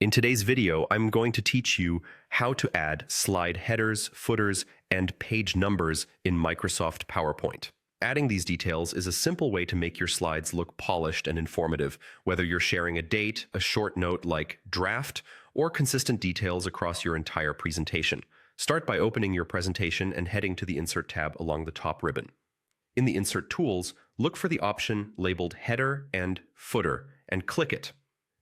In today's video, I'm going to teach you how to add slide headers, footers, and page numbers in Microsoft PowerPoint. Adding these details is a simple way to make your slides look polished and informative, whether you're sharing a date, a short note like draft, or consistent details across your entire presentation. Start by opening your presentation and heading to the Insert tab along the top ribbon. In the Insert Tools, look for the option labeled Header and Footer and click it.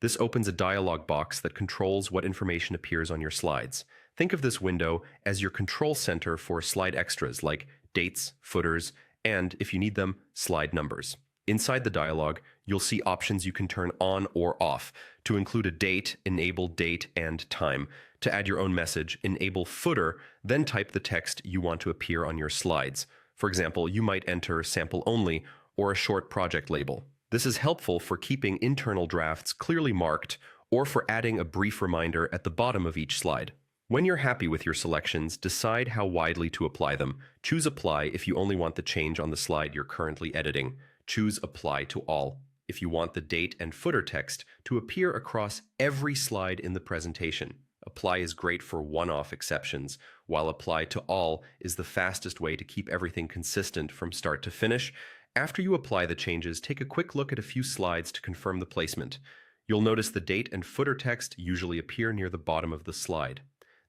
This opens a dialog box that controls what information appears on your slides. Think of this window as your control center for slide extras like dates, footers, and, if you need them, slide numbers. Inside the dialog, you'll see options you can turn on or off. To include a date, enable date and time. To add your own message, enable footer, then type the text you want to appear on your slides. For example, you might enter sample only or a short project label. This is helpful for keeping internal drafts clearly marked or for adding a brief reminder at the bottom of each slide. When you're happy with your selections, decide how widely to apply them. Choose Apply if you only want the change on the slide you're currently editing. Choose Apply to All if you want the date and footer text to appear across every slide in the presentation. Apply is great for one-off exceptions, while Apply to All is the fastest way to keep everything consistent from start to finish. After you apply the changes, take a quick look at a few slides to confirm the placement. You'll notice the date and footer text usually appear near the bottom of the slide.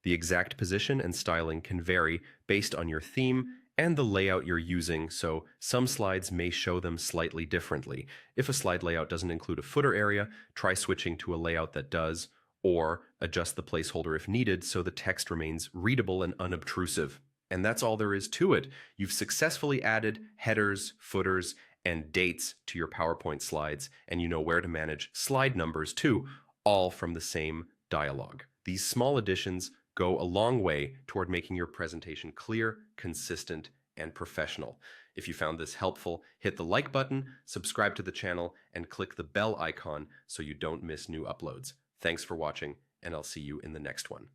The exact position and styling can vary based on your theme and the layout you're using, so some slides may show them slightly differently. If a slide layout doesn't include a footer area, try switching to a layout that does, or adjust the placeholder if needed so the text remains readable and unobtrusive. And that's all there is to it. You've successfully added headers, footers, and dates to your PowerPoint slides, and you know where to manage slide numbers too, all from the same dialog. These small additions go a long way toward making your presentation clear, consistent, and professional. If you found this helpful, hit the like button, subscribe to the channel, and click the bell icon so you don't miss new uploads. Thanks for watching, and I'll see you in the next one.